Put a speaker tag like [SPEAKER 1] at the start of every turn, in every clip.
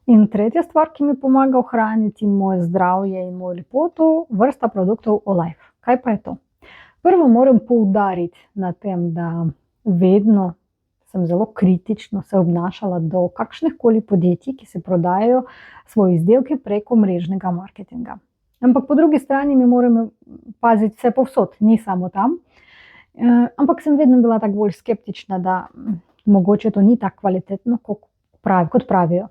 [SPEAKER 1] In tretja stvar, ki mi pomaga ohraniti moje zdravje in mojo lepoto, vrsta produktov Olive. Kaj pa je to? Prvo moram poudariti na tem, da vedno sem zelo kritično se obnašala do kakšnihkoli podjetij, ki se prodajajo svoje izdelke preko mrežnega marketinga. Ampak po drugi strani mi moram paziti vse povsod, ni samo tam. Ampak sem vedno bila tako bolj skeptična, da mogoče to ni tako kvalitetno, kot pravijo.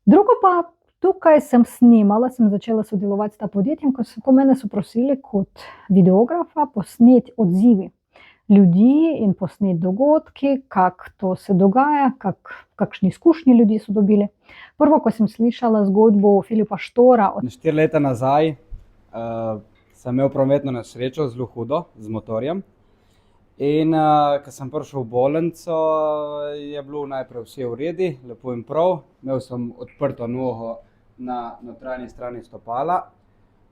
[SPEAKER 1] Drugo pa, tukaj sem snimala, sem začela sodelovati s ta podjetjem, ko mene so prosili kot videografa posneti odzivi ljudi in posneti dogodki, kako to se dogaja, kakšni izkušnji ljudi so dobili. Prvo, ko sem slišala zgodbo Filipa Štora.
[SPEAKER 2] 4 leta nazaj sem imel prometno nesrečo, zelo hudo, z motorjem. In ko sem prišel v bolnico, je bilo najprej vse v redu, lepo in prav. Imel sem odprto nogo na notranji strani stopala.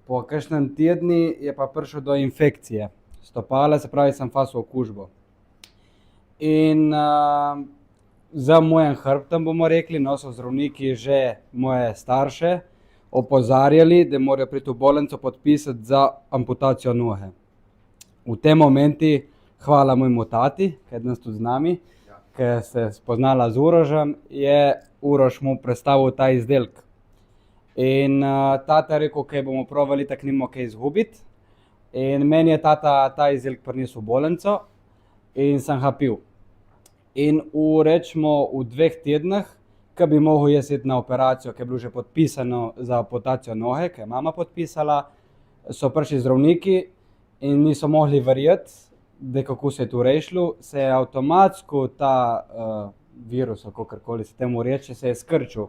[SPEAKER 2] Po kakšnem tednu je pa prišlo do infekcije stopala, se pravi, sem fasil okužbo. In za mojim hrbtom, bomo rekli, so zdravniki že moje starše opozarjali, da morajo priti v bolnico podpisati za amputacijo noge. V tem momentu hvala mojemu tati, ki je danes tudi z nami, ki se je spoznala z Urožem, je Urož mu predstavil ta izdelek. In tata je rekel, kaj bomo probali, tako nimamo kaj izgubiti. In meni je tata ta izdelek prinesel v bolnico in sem ga pil. In rečemo v 2 tednih, ko bi mogel jaz iti na operacijo, ki je bilo že podpisano za amputacijo noge, ki je mama podpisala, so prišli zdravniki in niso mogli verjeti, da kako se je to rešilo, se je avtomatsko ta virus, kakorkoli se temu reče, se je skrčil.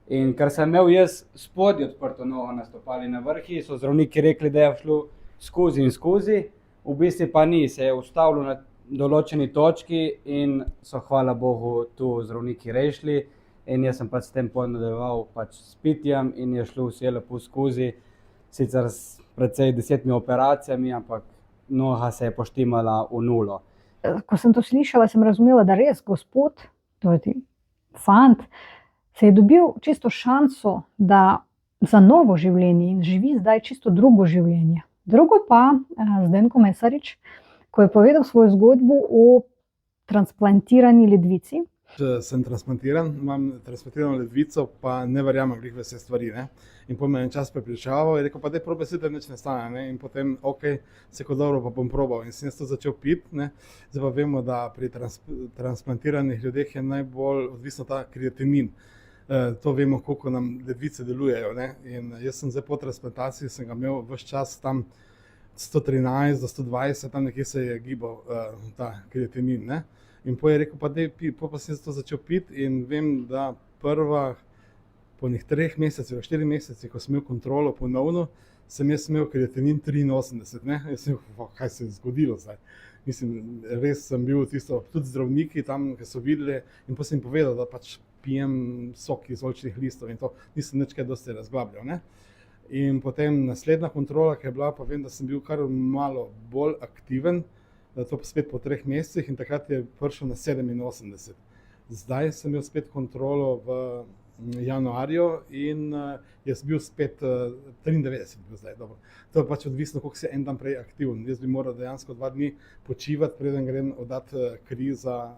[SPEAKER 2] In ker sem imel jaz spodaj odprto nogo na stopali na vrhi, so zdravniki rekli, da je šlo skozi in skozi, v bistvu pa ni, se je ustavilo na določeni točki in so, hvala Bogu, tu zdravniki rešili. In jaz sem s tem nadaljeval s pitjem in je šlo vse lepo skozi, sicer s precej 10 operacijami, ampak noga se je poštimala v nulo.
[SPEAKER 1] Ko sem to slišala, sem razumela, da res gospod, to je fant, se je dobil čisto šanso, da za novo življenje in živi zdaj čisto drugo življenje. Drugo pa, Zdenko Mesarič, ko je povedal svojo zgodbo o transplantirani ledvici.
[SPEAKER 3] Sem transplantiran, imam transplantirano ledvico, pa ne verjamem v vse stvari. Ne? In potem me en čas prepričaval in rekel, pa daj probaj si, da nič ne stane. Ne? In potem, ok, se kot dobro, pa bom probal. In sem to začel piti. Ne? Zdaj pa vemo, da pri transplantiranih ljudeh je najbolj odvisno ta kreatinin. To vemo, koliko nam ledvice delujejo. Ne? In jaz sem zdaj po transplantaciji, sem ga imel ves čas tam 113 do 120, tam nekje se je gibal ta kreatinin. Ne? In potem je rekel, pa dej pi, pa sem to začel piti in vem, da po 3 mesecih, 4 mesecih, ko sem imel kontrolo ponovno, sem jaz imel kreatinin 83. Ne? Jaz sem rekel, kaj se je zgodilo zdaj. Mislim, res sem bil tisto, tudi zdravniki tam, ki so videli in potem sem povedal, da pač pijem sok iz oljčnih listov in to nisem nič kaj dosti razglabljal. Ne? In potem naslednja kontrola, ki je bila, pa vem, da sem bil kar malo bolj aktiven, da to spet po 3 mesecih in takrat je prišel na 87. Zdaj sem imel spet kontrolo v januarju in jaz bil spet 93 bil zdaj, dobro. To je pač odvisno, koliko si en dan prej aktiven. Jaz bi moral dejansko 2 dni počivati, preden grem oddati kri za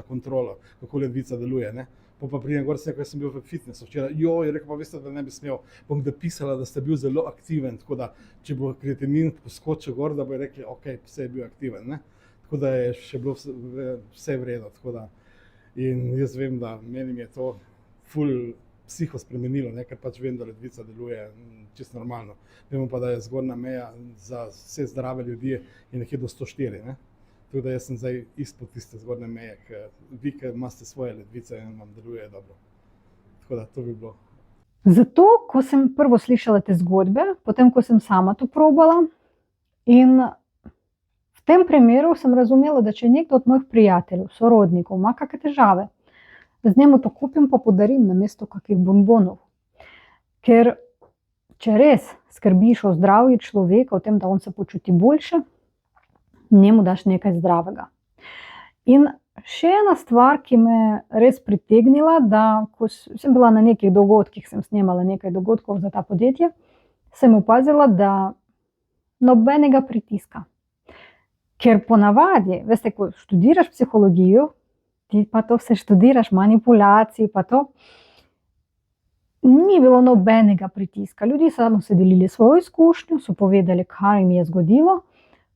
[SPEAKER 3] kontrolo, kako ledvica deluje. Ne? Pa pridem gor, ko sem bil v fitnessu včeraj, je rekel, pa veste, da ne bi smel. Bom napisala, da ste bil zelo aktiven, tako da, če bo kreatinin poskočil gor, da bo rekli, ok, vse je bil aktiven. Ne? Tako da je še bilo vse v redu. Tako da. In jaz vem, da meni je to ful psiho spremenilo, ne? Ker pač vem, da ledvica deluje čisto normalno. Vemo pa, da je zgornja meja za vse zdrave ljudi je nekje do 104. Ne? Tako da jaz sem zdaj izpod tiste zgornje meje, ker vi, ki imate svoje ledvice in vam deluje dobro. Tako da to bi bilo.
[SPEAKER 1] Zato, ko sem prvo slišala te zgodbe, potem, ko sem sama to probala in v tem primeru sem razumela, da če nekdo od mojih prijateljev, sorodnikov ima kakšne težave, da z njemu to kupim pa podarim namesto kakih bonbonov. Ker če res skrbiš o zdravju človeka, o tem, da on se počuti boljše, njemu daš nekaj zdravega. In Še ena stvar, ki me res pritegnila, da ko sem bila na nekih dogodkih, sem snemala nekaj dogodkov za ta podjetje, sem opazila, da nobenega pritiska. Ker ponavadi, veste, ko študiraš psihologijo, ti pa to vse študiraš, manipulacij, pa to, ni bilo nobenega pritiska. Ljudje samo so delili svojo izkušnjo, so povedali, kaj jim je zgodilo,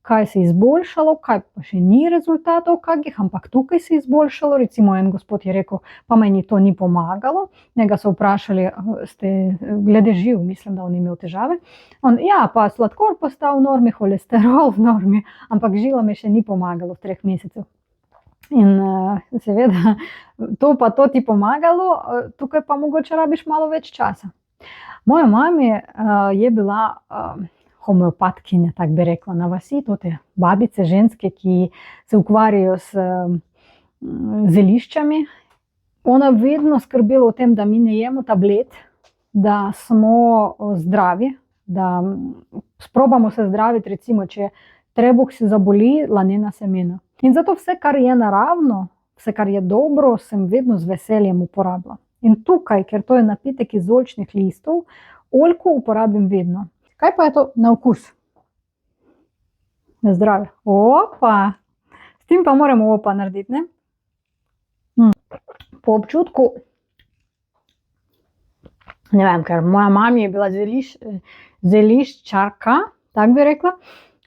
[SPEAKER 1] kaj se je izboljšalo, kaj pa še ni rezultatov kakih, ampak tukaj se je izboljšalo. Recimo en gospod je rekel, pa meni to ni pomagalo. Njega so vprašali, ste glede živ, mislim, da on imel težave. On, ja, pa sladkor postal v normi, holesterol v normi, ampak žila mi še ni pomagalo v 3 mesecev. In seveda, to pa to ti pomagalo, tukaj pa mogoče rabiš malo več časa. Moja mami je bila homeopatkinja, tako bi rekla, na vasi, to te babice, ženske, ki se ukvarjajo s zeliščami. Ona vedno skrbela o tem, da mi ne jemo tablet, da smo zdravi, da sprobamo se zdraviti, recimo, če trebuh se zaboli, lanena semena. In zato vse, kar je naravno, vse, kar je dobro, sem vedno z veseljem uporabila. In tukaj, ker to je napitek iz oljčnih listov, oljko uporabim vedno. Kaj pa je to na okus? Na zdravje. Opa! S tem pa moramo opa narediti, ne? Po občutku, ne vem, ker moja mama je bila zeliščarka, tako bi rekla,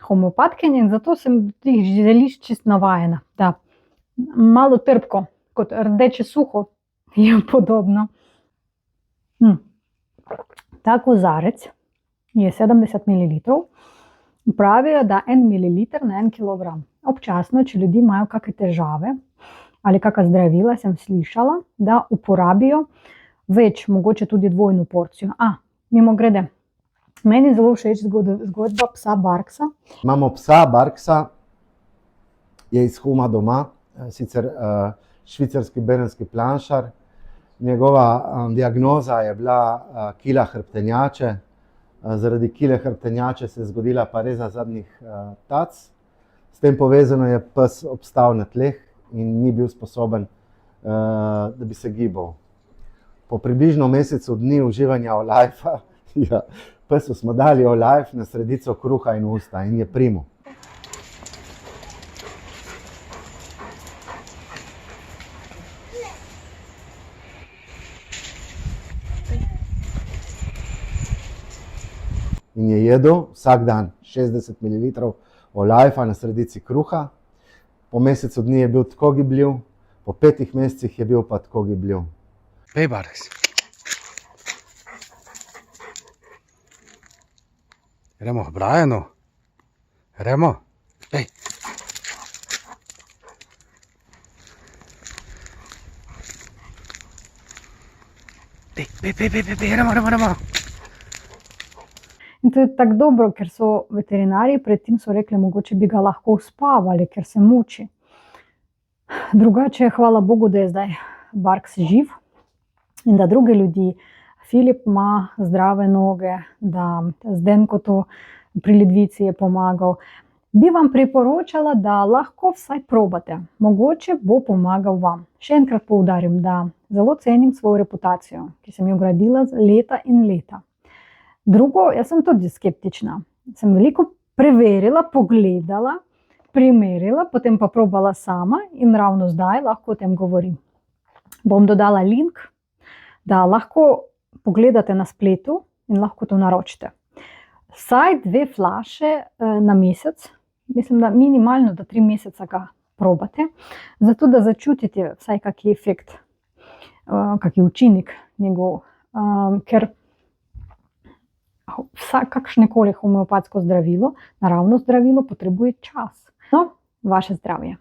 [SPEAKER 1] homeopatkinja, in zato sem teh zelišč čist navajena. Da, malo trpko, kot rdeče suho, je podobno. Ta kozarec je 70 ml. Pravijo, da 1 ml na 1 kg. Občasno, če ljudi imajo kakšne težave ali kakšna zdravila, sem slišala, da uporabijo več, mogoče tudi dvojno porcijo. Mimogrede, meni zelo všeč zgodba psa Barksa.
[SPEAKER 4] Imamo psa Barksa, je iz Huma doma, sicer švicarski bernski planšar. Njegova diagnoza je bila kila hrbtenjače. Zaradi kile hrbtenjače se je zgodila pareza zadnjih tac. S tem povezano je pes obstal na tleh in ni bil sposoben, da bi se gibal. Po približno mesecu dni uživanja Olajfa, pesu smo dali Olajf na sredico kruha in usta in je primo. In je jedel vsak dan 60 ml Olajfa na sredici kruha. Po mesecu dni je bil tako gibljiv, po 5 mesecih je bil pa tako gibljiv.
[SPEAKER 5] Pej, Barks. Gremo k Brianu. Gremo. Pej. Pej, gremo.
[SPEAKER 1] In to je tako dobro, ker so veterinarji predtem so rekli, mogoče bi ga lahko uspavali, ker se muči. Drugače, hvala Bogu, da je zdaj Barks živ in da drugi ljudi, Filip ima zdrave noge, da Zdenko to pri ledvici je pomagal. Bi vam priporočala, da lahko vsaj probate. Mogoče bo pomagal vam. Še enkrat poudarim, da zelo cenim svojo reputacijo, ki sem jo gradila leta in leta. Drugo, jaz sem tudi skeptična. Sem veliko preverila, pogledala, primerila, potem pa probala sama in ravno zdaj lahko o tem govorim. Bom dodala link, da lahko pogledate na spletu in lahko to naročite. Vsaj 2 flaše na mesec, mislim, da minimalno da 3 meseca ga probate, zato da začutite vsaj kakšen efekt, kakšen učinek njegov, ker kakšnekoli homeopatsko zdravilo, naravno zdravilo potrebuje čas. No, vaše zdravje.